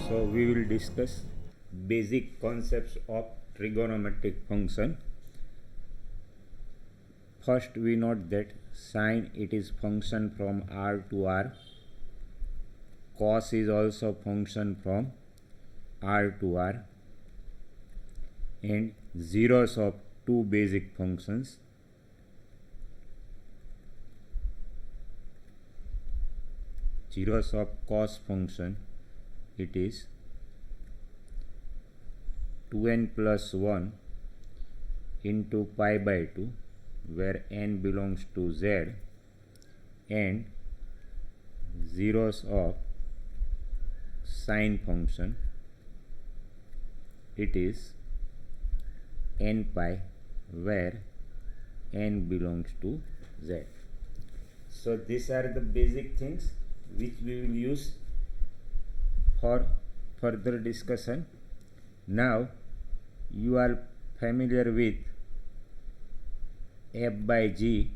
So we will discuss basic concepts of trigonometric function. First we note that sine it is function from R to R, cos is also function from R to R, and zeros of two basic functions. Zeros of cos function it is 2n plus 1 into pi by 2 where n belongs to z, and zeros of sine function it is n pi where n belongs to z. So these are the basic things which we will use for further discussion. Now you are familiar with f by g.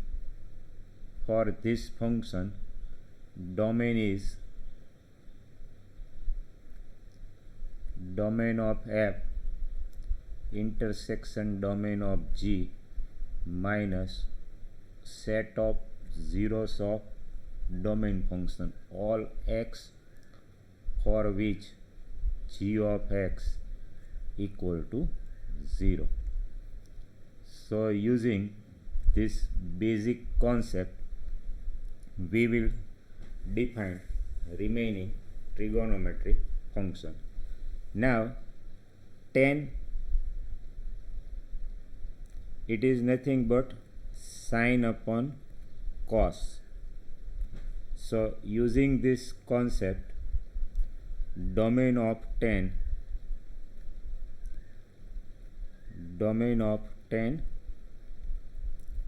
For this function, domain is domain of f intersection domain of g minus set of zeros of domain function, all x for which g of x equal to 0. So using this basic concept, we will define remaining trigonometric function. Now tan it is nothing but sine upon cos. So using this concept, domain of tan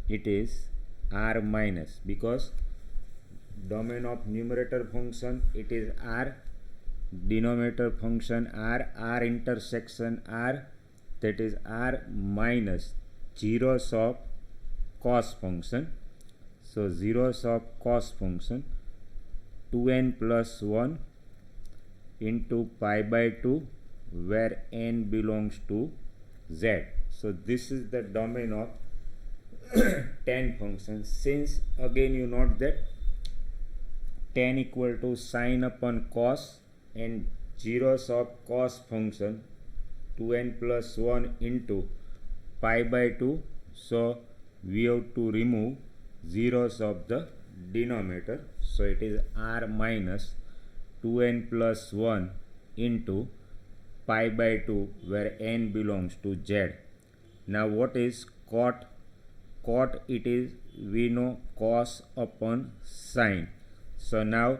it is r minus, because domain of numerator function it is r, denominator function r intersection r, that is r minus zeros of cos function. So zeros of cos function 2n plus 1 into pi by 2 where n belongs to z. So this is the domain of tan function. Since again you note that tan equal to sine upon cos and zeros of cos function 2n plus 1 into pi by 2, so we have to remove zeros of the denominator. So it is r minus 2n plus 1 into pi by 2 where n belongs to z. Now what is cot? Cot it is, we know, cos upon sine. So now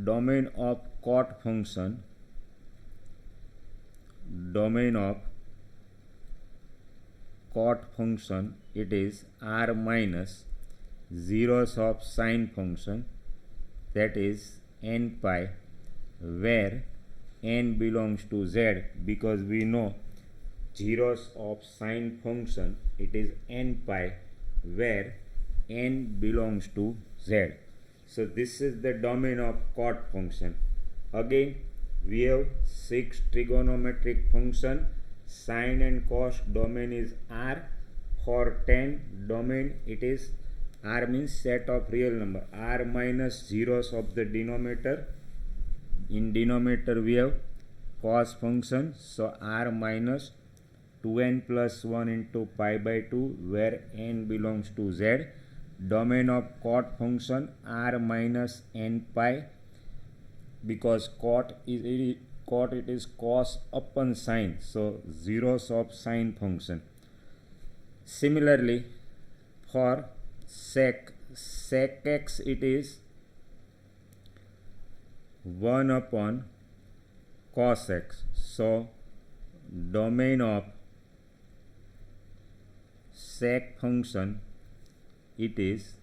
domain of cot function, it is r minus zeros of sine function, that is n pi where n belongs to z, because we know zeros of sine function it is n pi where n belongs to z. So this is the domain of cot function. Again we have 6 trigonometric function. Sine and cos domain is r. For tan domain it is r means set of real number, r minus zeros of the denominator. In denominator we have cos function, so r minus 2n plus 1 into pi by 2 where n belongs to z. Domain of cot function r minus n pi, because cot it is cos upon sine, so zeros of sine function. Similarly for sec x it is 1 upon cos x. So domain of sec function it is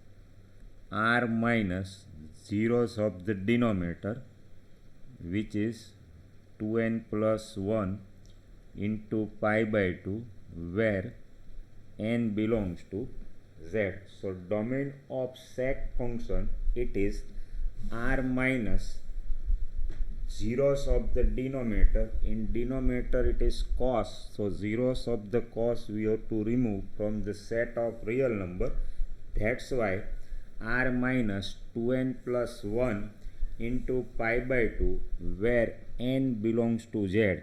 r minus zeros of the denominator, which is 2n plus 1 into pi by 2 where n belongs to z. So domain of sec function it is r minus zeros of the denominator. In denominator it is cos, so zeros of the cos we have to remove from the set of real number. That's why r minus 2n plus 1 into pi by 2, where n belongs to z,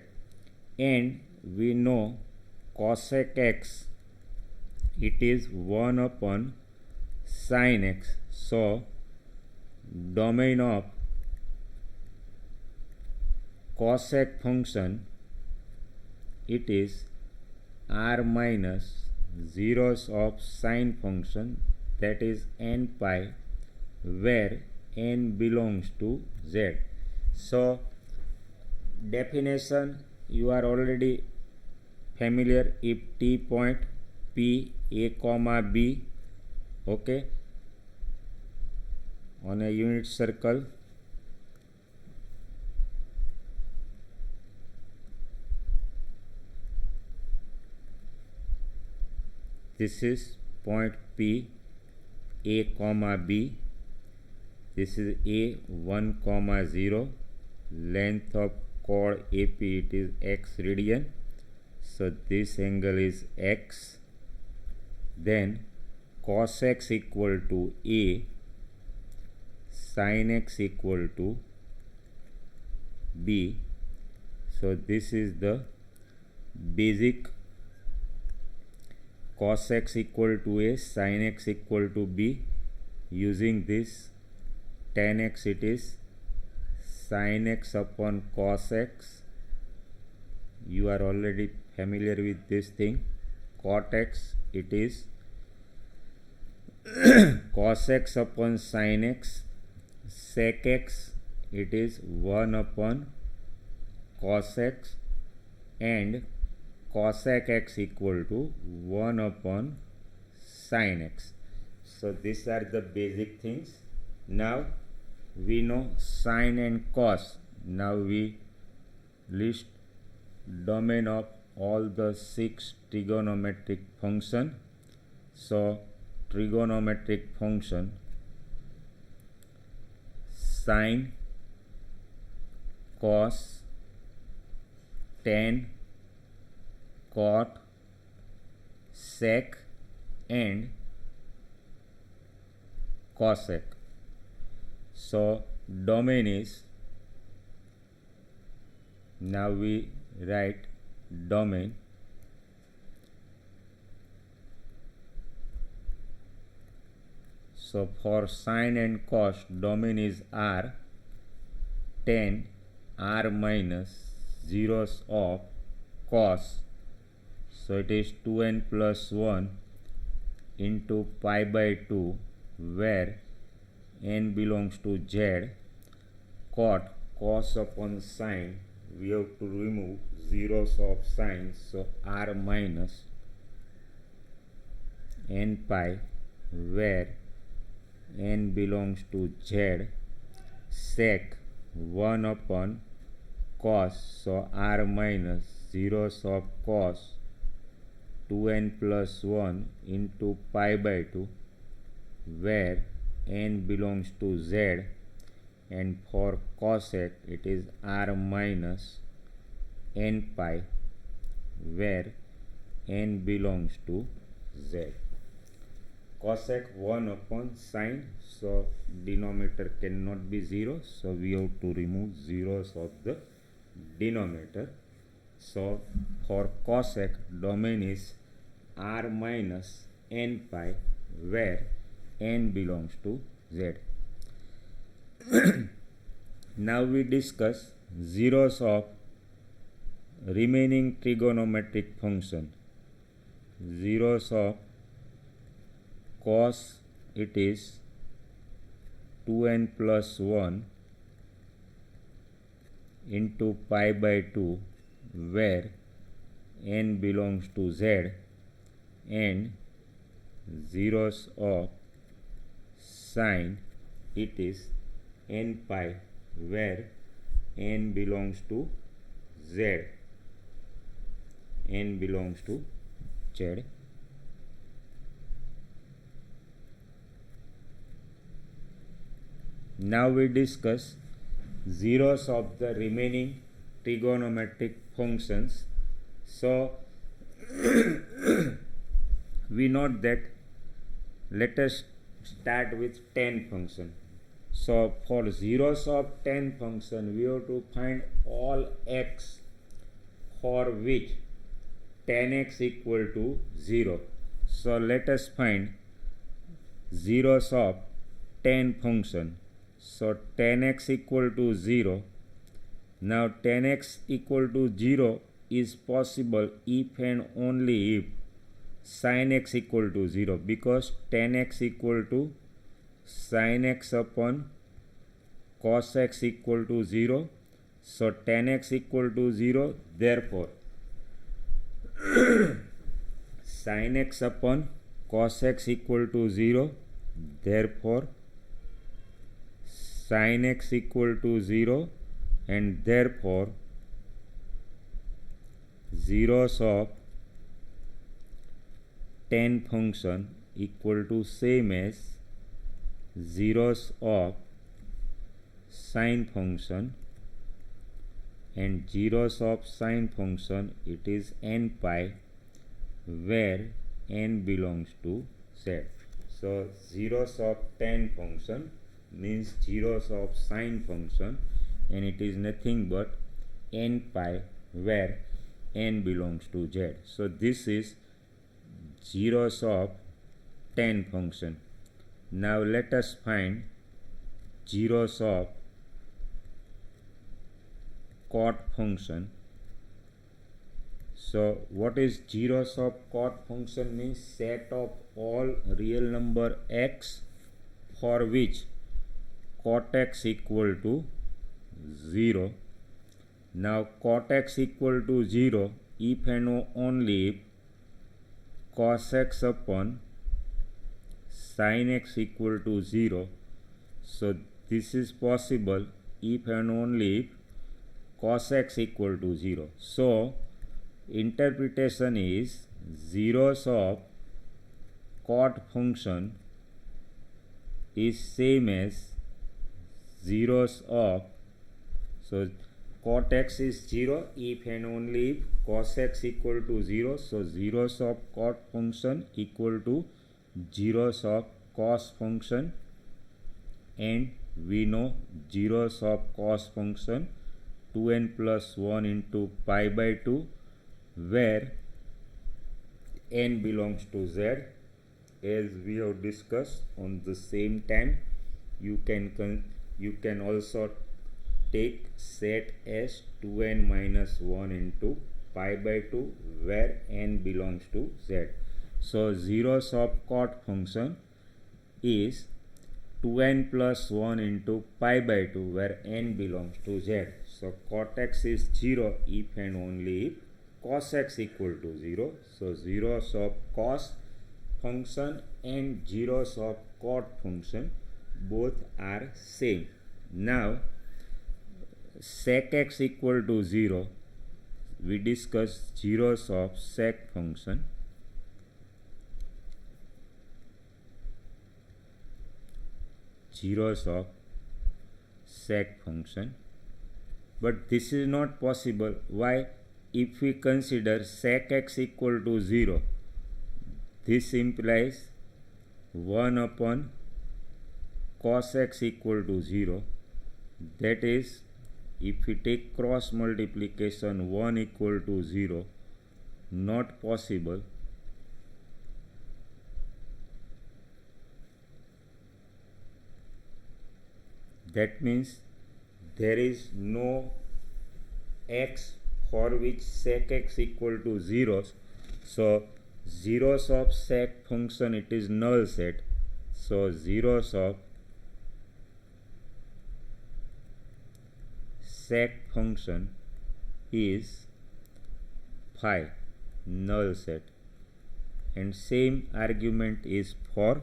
and we know cosec x, it is 1 upon sin x. So domain of cosec function, it is r minus zeros of sine function, that is n pi, where n belongs to z. So definition you are already familiar. If t point p a comma b, okay, on a unit circle, this is point p a comma b, this is a 1 comma 0, length of chord AP, it is x radian, so this angle is x. Then cos x equal to a, sin x equal to b. So this is the basic. Cos x equal to a, sin x equal to b. Using this, tan x, it is sin x upon cos x. You are already familiar with this thing. Cot x, it is cos x upon sin x. Sec x, it is 1 upon cos x, and cosec x equal to 1 upon sin x. So these are the basic things. Now we know sine and cos. Now we list domain of all the 6 trigonometric function. So trigonometric function, sine, cos, tan, cot, sec, and cosec. So domain is, now we write domain. So for sine and cos, domain is r, tan r minus zeros of cos, so it is 2n plus 1 into pi by 2, where n belongs to z. Cot, cos upon sine, we have to remove zeros of sine, so r minus n pi, where n belongs to z. Sec 1 upon cos, so r minus zeros of cos 2n plus 1 into pi by 2, where n belongs to z, and for cosec it is r minus n pi, where n belongs to z. Cosec 1 upon sine, so denominator cannot be 0, so we have to remove zeros of the denominator. So for cosec, domain is r minus n pi, where n belongs to z. Now we discuss zeros of remaining trigonometric function. Zeros of cos, it is 2n plus 1 into pi by 2, where n belongs to z, and zeros of sine, it is n pi, where n belongs to z, n belongs to z. Now we discuss zeros of the remaining trigonometric functions. So we note that let us start with tan function. So for zeros of tan function we have to find all x for which tan x equal to 0. So let us find zeros of tan function. So tan x equal to 0. Now tan x equal to 0 is possible if and only if sin x equal to 0, because tan x equal to sin x upon cos x equal to 0. So tan x equal to 0, therefore sin x upon cos x equal to 0, therefore sin x equal to 0, and therefore zeros of tan function equal to same as zeros of sine function, and zeros of sine function it is n pi where n belongs to z. So zeros of tan function means zeros of sine function, and it is nothing but n pi where n belongs to z. So this is zeros of tan function. Now let us find zeros of cot function. So what is zeros of cot function? Means set of all real number x for which cot x equal to 0. Now cot x equal to 0 if and only if cos x upon sin x equal to 0. So this is possible if and only if cos x equal to 0. So interpretation is zeros of cot function is same as zeros of, so cot x is 0 if and only if cos x equal to 0. So zeros of cot function equal to zeros of cos function, and we know zeros of cos function 2n plus 1 into pi by 2 where n belongs to z. As we have discussed on the same time, you can also take set as 2n minus 1 into pi by 2 where n belongs to z. So zeros of cot function is 2n plus 1 into pi by 2 where n belongs to z. So cot x is 0 if and only if cos x equal to 0. So zeros of cos function and zeros of cot function both are same. Now sec x equal to 0, we discuss zeros of sec function. Zeros of sec function, but this is not possible. Why? If we consider sec x equal to 0, this implies 1 upon cos x equal to 0. That is, if we take cross multiplication 1 equal to 0, not possible. That means there is no x for which sec x equal to 0. So zeros of sec function it is null set. So zeros of sec function is phi, null set, and same argument is for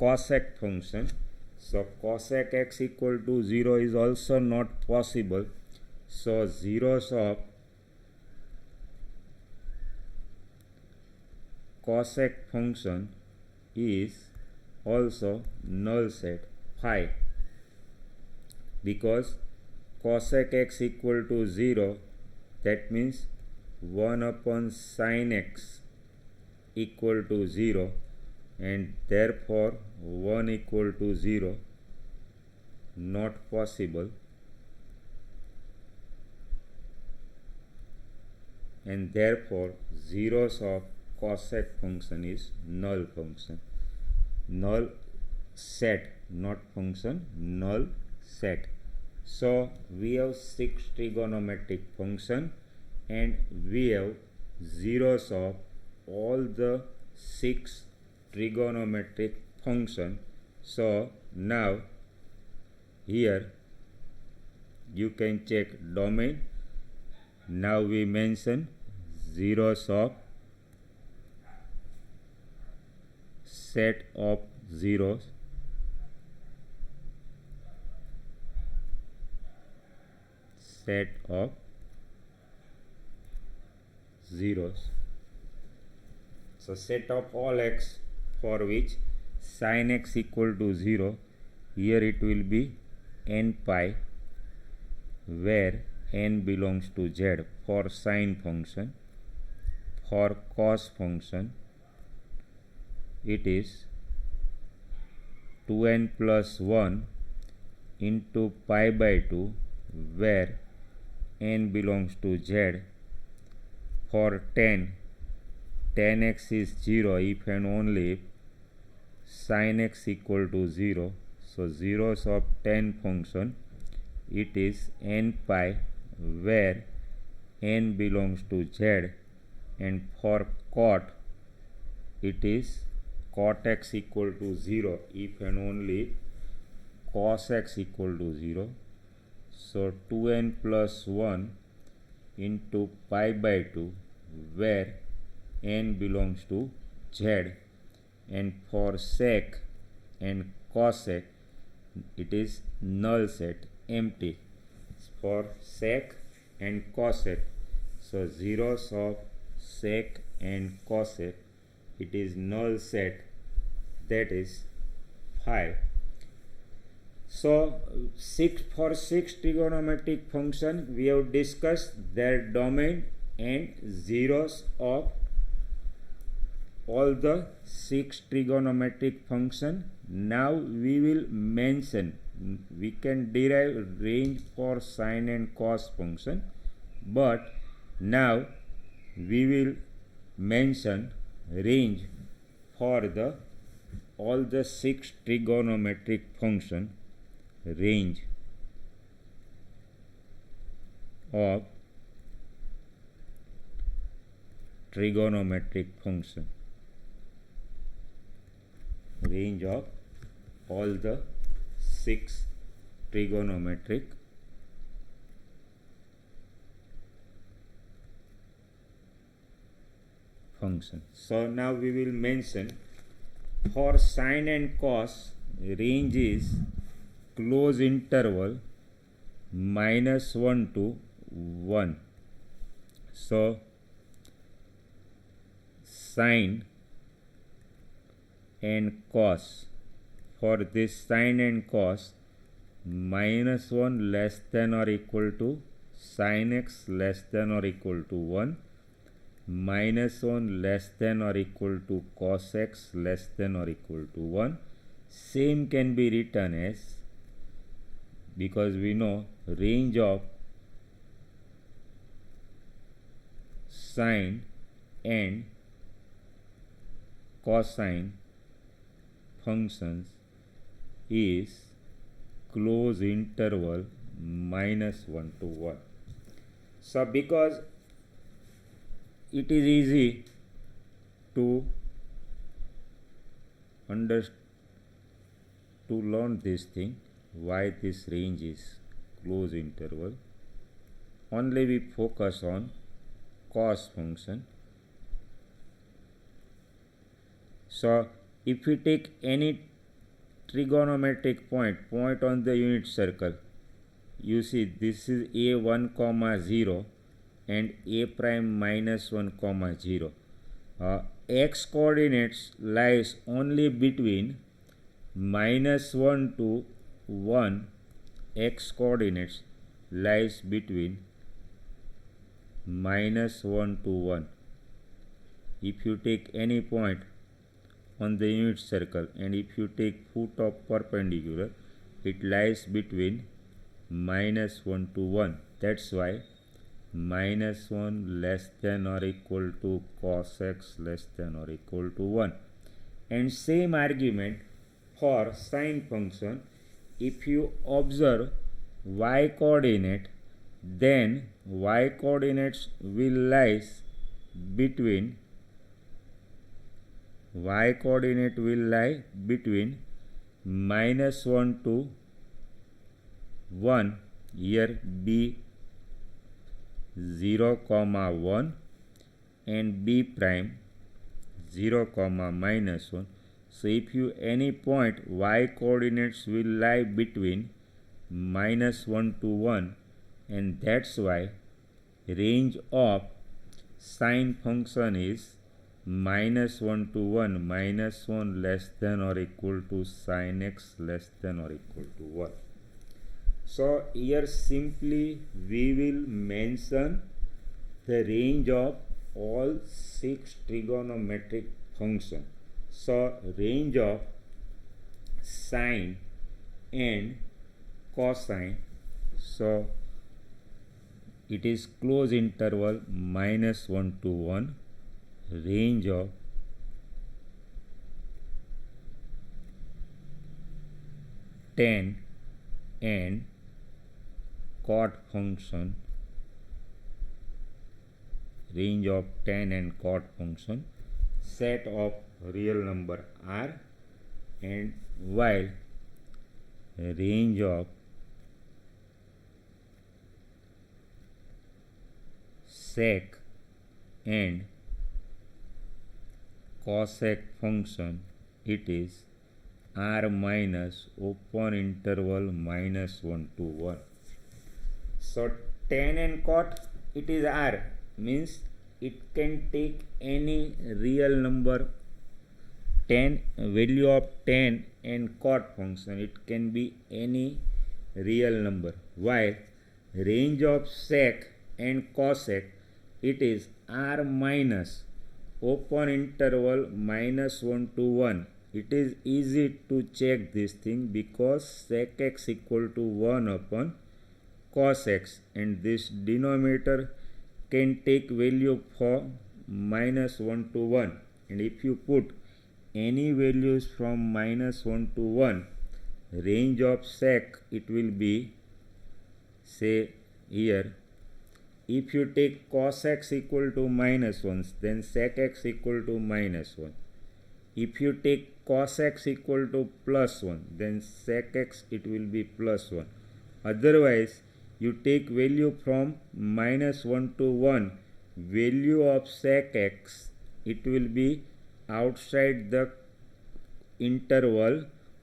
cosec function. So cosec x equal to 0 is also not possible. So zeros of cosec function is also null set phi, because cosec x equal to 0, that means 1 upon sine x equal to 0, and therefore 1 equal to 0 not possible, and therefore zeros of cosec function is null function. Null set, not function, null set. So we have 6 trigonometric function and we have zeros of all the 6 trigonometric function. So now here you can check domain. Now we mention zeros of set of zeros, set of zeros. So set of all x for which sin x equal to 0, here it will be n pi, where n belongs to z for sine function. For cos function it is 2n plus 1 into pi by 2, where n belongs to z. For tan x is 0 if and only if sin x equal to 0. So zeros of tan function, it is n pi, where n belongs to z, and for cot it is cot x equal to 0 if and only if cos x equal to 0. So 2n plus 1 into pi by 2, where n belongs to z, and for sec and cosec it is null set, empty for sec and cosec. So zeros of sec and cosec, it is null set, that is 5. So for 6 trigonometric function we have discussed their domain and zeros of all the 6 trigonometric function. Now we will mention, we can derive range for sine and cos function, but now we will mention range for the all the 6 trigonometric function, range of trigonometric function, range of all the 6 trigonometric function. So now we will mention for sine and cos, range is close interval -1 to 1. So sine and cos, for this sine and cos, -1 less than or equal to sin x less than or equal to 1, -1 less than or equal to cos x less than or equal to 1. Same can be written as, because we know range of sine and cosine functions is close interval -1 to 1. So because it is easy to learn this thing, why this range is close interval, only we focus on cos function. So if we take any trigonometric point on the unit circle, you see this is a1, 0 and a prime -1, 0. X coordinates lies only between -1 to 1 x coordinates, lies between -1 to 1. If you take any point on the unit circle and if you take foot of perpendicular, it lies between -1 to 1. That's why -1 less than or equal to cos x less than or equal to 1. And same argument for sine function. If you observe y coordinate, then y coordinates will lie between -1 to 1. Here b 0, 1 and b prime 0, -1. So if you any point y coordinates will lie between -1 to 1, and that's why range of sine function is -1 to 1, -1 less than or equal to sine x less than or equal to 1. So here simply we will mention the range of all 6 trigonometric functions. So range of sine and cosine, so it is close interval -1 to 1, range of tan and cot function, range of tan and cot function, set of real number r, and while range of sec and cosec function, it is r minus open interval -1 to 1. So tan and cot, it is r, means it can take any real number. Tan, value of tan and cot function, it can be any real number, while range of sec and cosec, it is r minus open interval -1 to 1. It is easy to check this thing because sec x equal to 1 upon cos x, and this denominator can take value for -1 to 1, and if you put any values from -1 to 1, range of sec, it will be, say here, if you take cos x equal to -1, then sec x equal to -1. If you take cos x equal to +1, then sec x, it will be +1. Otherwise, you take value from -1 to 1, value of sec x, it will be outside the interval,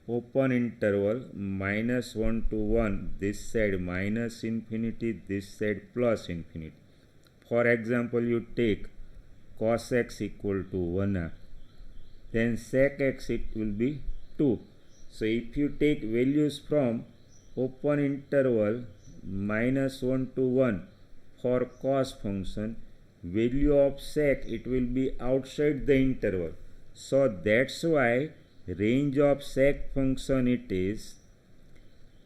open interval, -1 to 1, this side -infinity, this side +infinity. For example, you take cos x equal to 1r, then sec x, it will be 2. So if you take values from open interval -1 to 1 for cos function, value of sec, it will be outside the interval. So that's why range of sec function, it is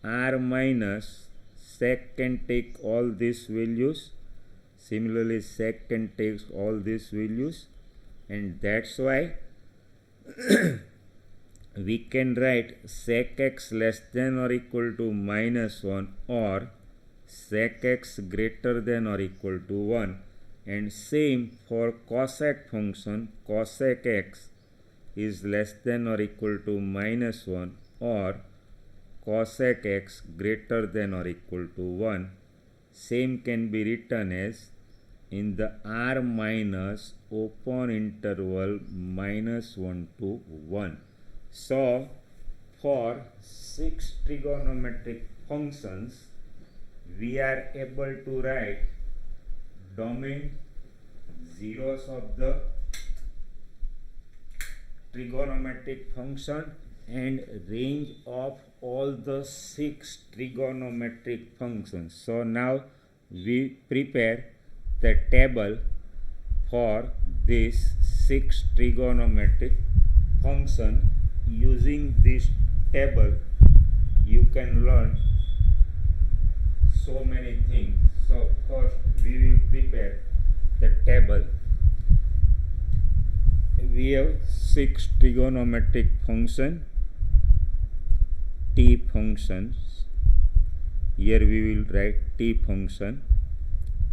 r minus, sec can take all these values, similarly sec can take all these values, and that's why we can write sec x less than or equal to -1 or sec x greater than or equal to 1, and same for cosec function, cosec x is less than or equal to -1 or cosec x greater than or equal to 1. Same can be written as in the r minus open interval -1 to 1. So for 6 trigonometric functions, we are able to write domain zeros of the trigonometric function and range of all the 6 trigonometric functions. So now we prepare the table for this 6 trigonometric function. Using this table you can learn so many things. So first we will prepare the table. We have 6 trigonometric function, t functions. Here we will write t function,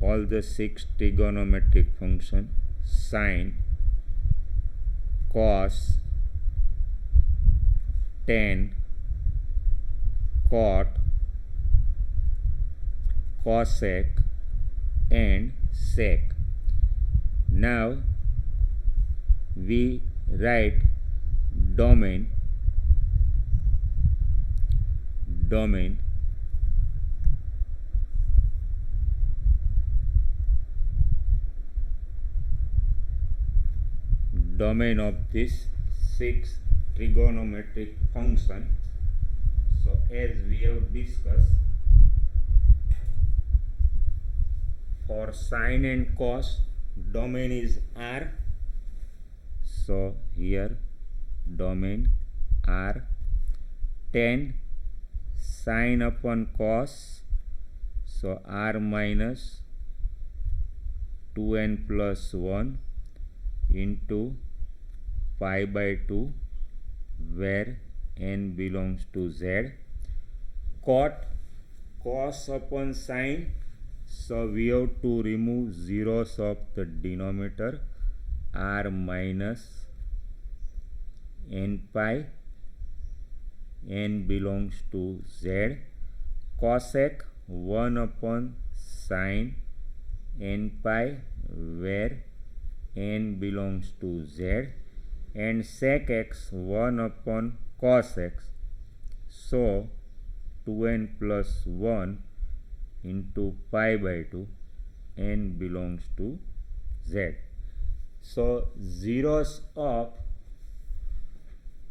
all the 6 trigonometric function: sine, cos, tan, cot, cosec and sec. Now we write domain of this 6 trigonometric function. So as we have discussed, for sine and cos domain is R. So here domain R. Tan, sine upon cos, so R minus 2n plus 1 into pi by 2, where n belongs to z. Cot, cos upon sine, so we have to remove zeros of the denominator, R minus n pi, n belongs to z. Cosec, 1 upon sine n pi, where n belongs to z. And sec x, 1 upon cos x, so 2n plus 1 into pi by 2, n belongs to z. So zeros of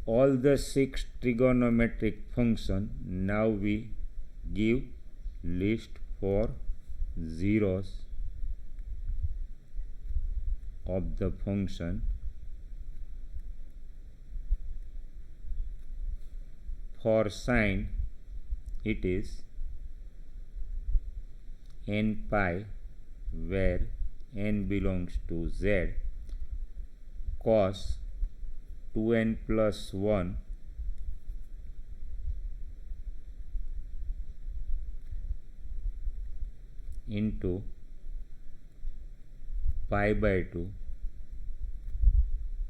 all the 6 trigonometric function. Now we give list for zeros of the function. For sine it is n pi, where n belongs to z. Cos, 2n plus 1 into pi by 2,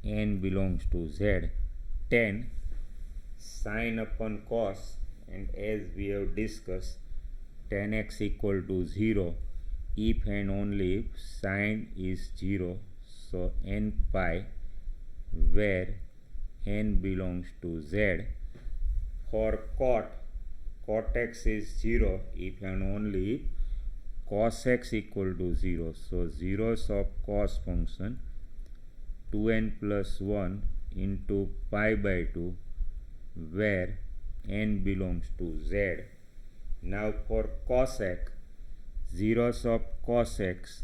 n belongs to z. Tan, sine upon cos, and as we have discussed, tan x equal to 0 if and only if sine is 0. So n pi, where n belongs to z. For cot, cot x is 0 if and only if cos x equal to 0. So zeros of cos function, 2n plus 1 into pi by 2, where n belongs to z. Now for cosec, zeros of cos x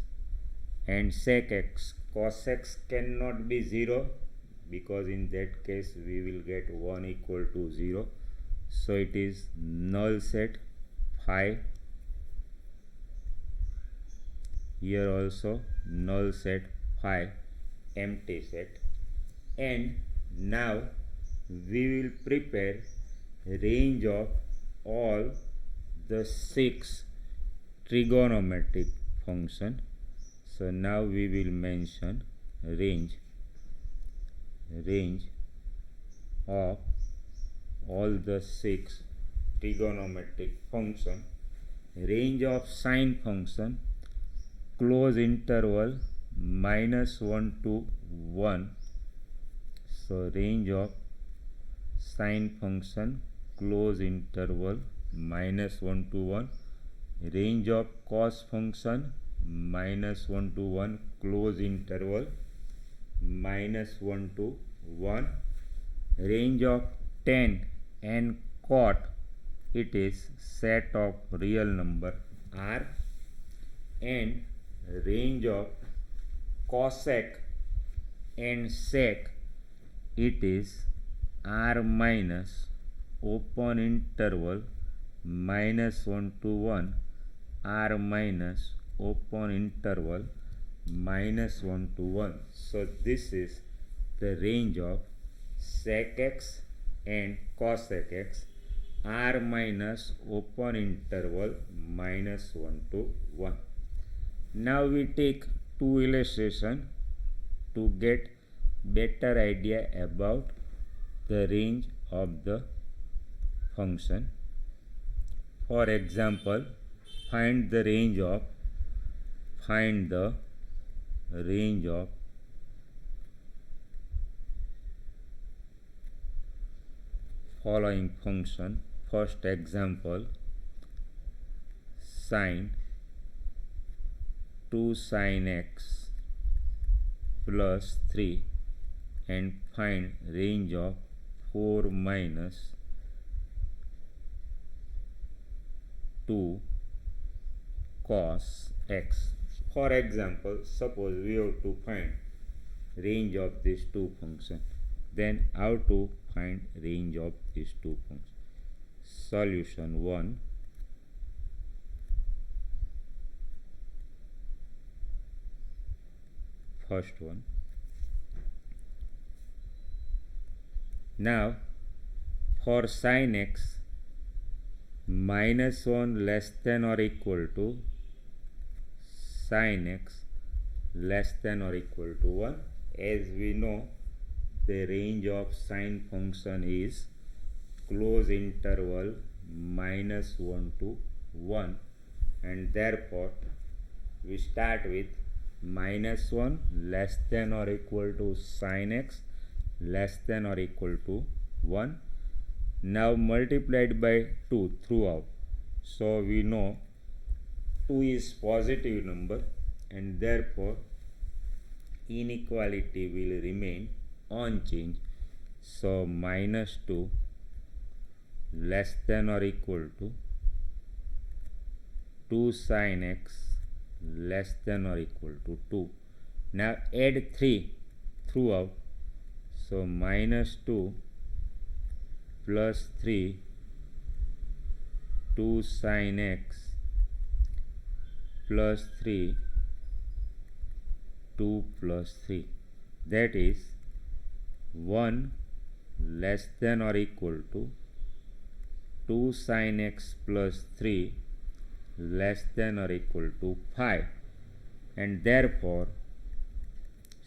and sec x. Cos x cannot be 0 because in that case we will get 1 equal to 0. So it is null set phi. Here also null set phi, empty set. And now we will prepare range of all the 6 trigonometric function. So now we will mention range of all the 6 trigonometric function. Range of sine function, close interval -1 to 1. So range of sine function, close interval -1 to 1. Range of cos function -1 to 1, close interval -1 to 1. Range of tan and cot, it is set of real number R, and range of cosec and sec, it is R minus open interval -1 to 1, R minus open interval -1 to 1. So this is the range of sec x and cosec x, R minus open interval -1 to 1. Now we take two illustrations to get better idea about the range of the function. For example, find the range of following function. First example, sine 2 sine x plus 3, and find range of 4 minus 2 cos x. For example, suppose we have to find range of these two functions, then how to find range of these two functions? Solution 1. First one. Now for sin x, -1 less than or equal to sin x less than or equal to 1. As we know, the range of sine function is close interval -1 to 1, and therefore we start with -1 less than or equal to sin x less than or equal to 1. Now multiplied by 2 throughout. So we know 2 is positive number, and therefore inequality will remain unchanged. So -2 less than or equal to 2 sin x less than or equal to 2. Now add 3 throughout. So -2 plus 3 2 sin x plus 3 2 plus 3, that is 1 less than or equal to 2 sin x plus 3 less than or equal to 5, and therefore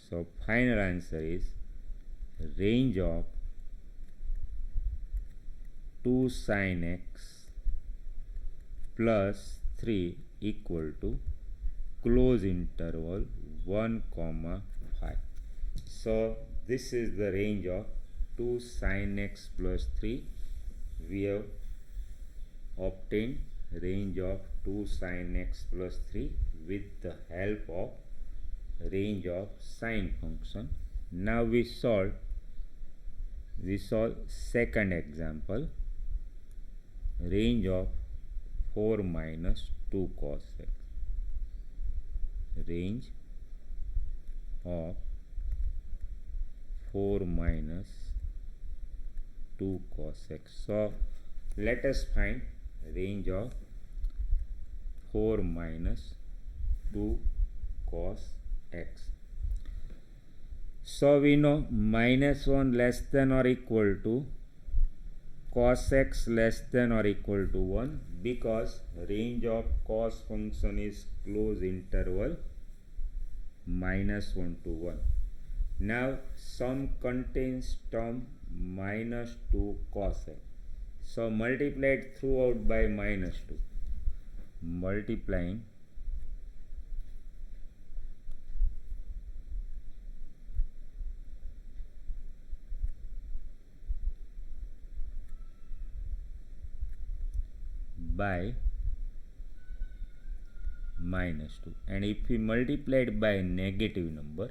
so final answer is range of 2 sin x plus 3 equal to close interval 1, 5. So this is the range of 2 sin x plus 3. We have obtained range of 2 sin x plus 3 with the help of range of sine function. Now we solve second example, range of 4 minus 2 cos x. Range of 4 minus 2 cos x. So let us find range of 4 minus 2 cos x. So we know -1 less than or equal to cos x less than or equal to 1, because range of cos function is close interval -1 to 1. Now sum contains term -2 cos x. So multiplied throughout by -2. Multiplying by -2, and if we multiplied by negative number,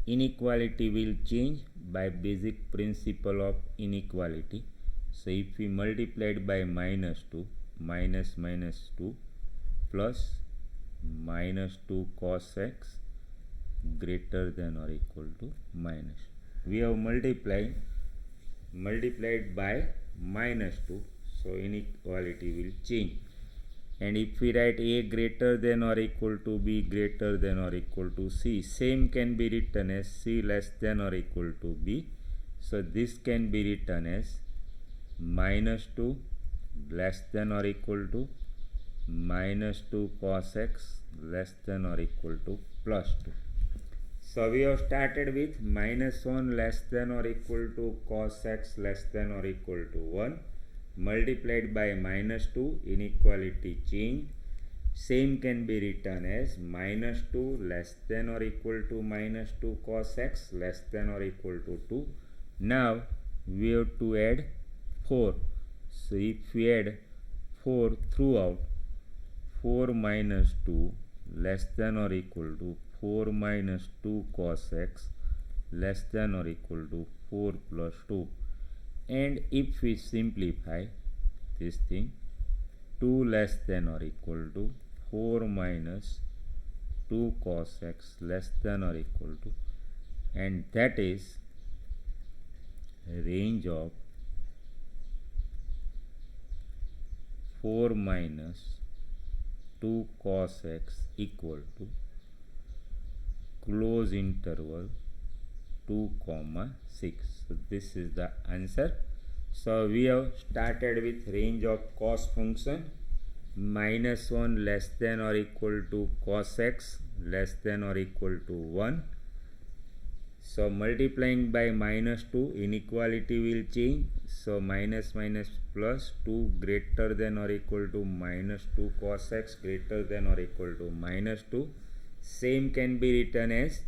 inequality will change by basic principle of inequality. So if we multiply it by minus 2, minus 2 plus minus 2 cos x greater than or equal to minus. We have multiplied by minus 2, so inequality will change. And if we write a greater than or equal to b greater than or equal to c, same can be written as c less than or equal to b. So this can be written as minus 2 less than or equal to minus 2 cos x less than or equal to plus 2. So we have started with minus 1 less than or equal to cos x less than or equal to 1 multiplied by minus 2, inequality changed. Same can be written as minus 2 less than or equal to minus 2 cos x less than or equal to 2. Now we have to add 4. So if we add 4 throughout, 4 minus 2 less than or equal to 4 minus 2 cos x less than or equal to 4 plus 2. And if we simplify this thing, 2 less than or equal to 4 minus 2 cos x less than or equal to, and that is range of 4 minus 2 cos x equal to close interval 2, 6. So this is the answer. So we have started with range of cos function minus 1 less than or equal to cos x less than or equal to 1. So multiplying by minus 2, inequality will change. So minus plus 2 greater than or equal to minus 2 cos x greater than or equal to minus 2. Same can be written as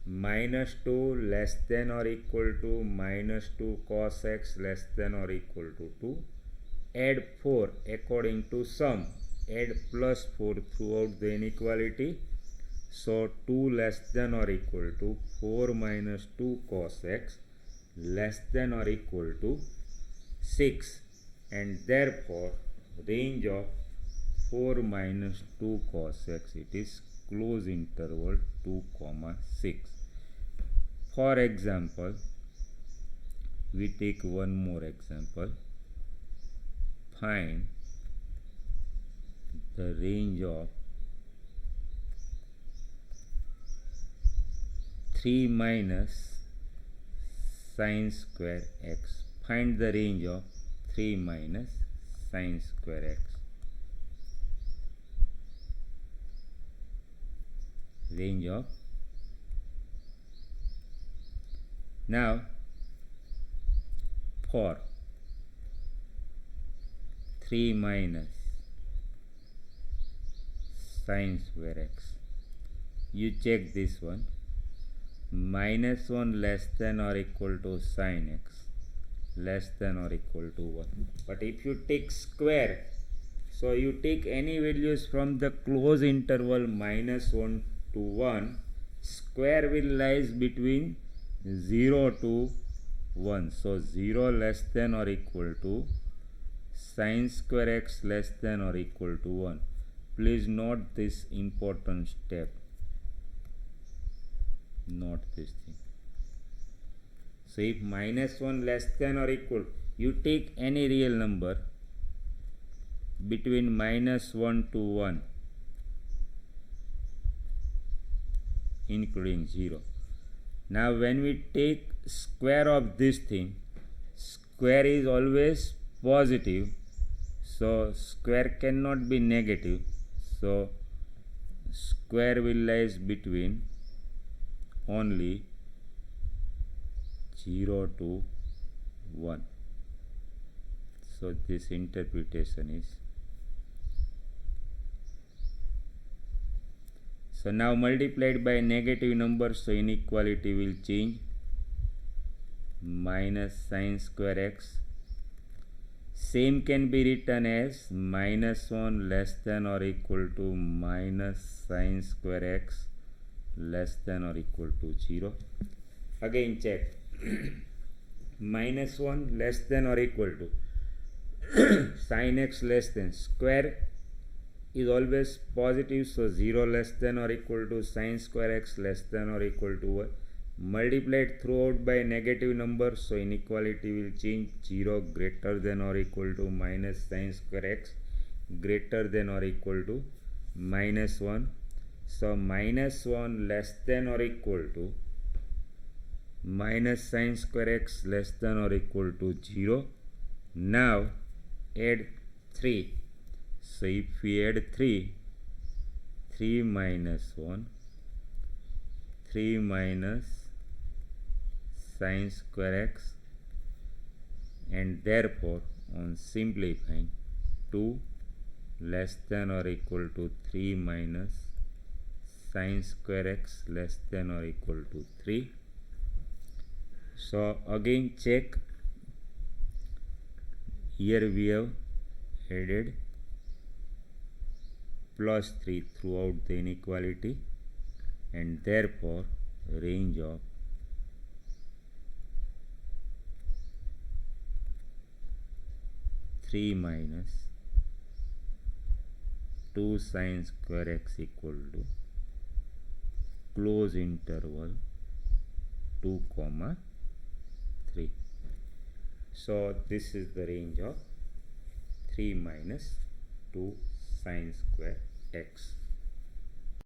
minus 2 less than or equal to minus 2 cos x less than or equal to 2. Add 4 according to sum. Add plus 4 throughout the inequality. So 2 less than or equal to 4 minus 2 cos x less than or equal to 6. And therefore range of 4 minus 2 cos x, it is close interval 2, 6. For example, we take one more example. Find the range of 3 minus sine square x. Find the range of 3 minus sine square x. Range of, now for 3 minus sine square x, you check this one, minus 1 less than or equal to sine x less than or equal to 1. But if you take square, so you take any values from the close interval minus 1 to 1, square will lies between 0 to 1. So 0 less than or equal to sine square x less than or equal to 1. Please note this important step. Note this thing. So if minus 1 less than or equal, you take any real number between minus 1 to 1 including 0. Now when we take square of this thing, square is always positive, so square cannot be negative, so square will lies between only 0 to 1. So this interpretation is, so now multiplied by negative number, so inequality will change. Minus sine square x, same can be written as minus 1 less than or equal to minus sine square x less than or equal to 0. Again check. Minus 1 less than or equal to sin x less than square is always positive, so 0 less than or equal to sin square x less than or equal to 1. Multiplied throughout by negative number, so inequality will change. 0 greater than or equal to minus sin square x greater than or equal to minus 1. So minus 1 less than or equal to minus sin square x less than or equal to 0. Now add 3. So if we add 3 minus 1, 3 minus sin square x, and therefore on simplifying 2 less than or equal to 3 minus sin square x less than or equal to 3. So again check. Here we have added plus 3 throughout the inequality, and therefore range of three minus 2 sin square x equal to close interval 2 comma 3. So this is the range of 3 minus 2 sin square x.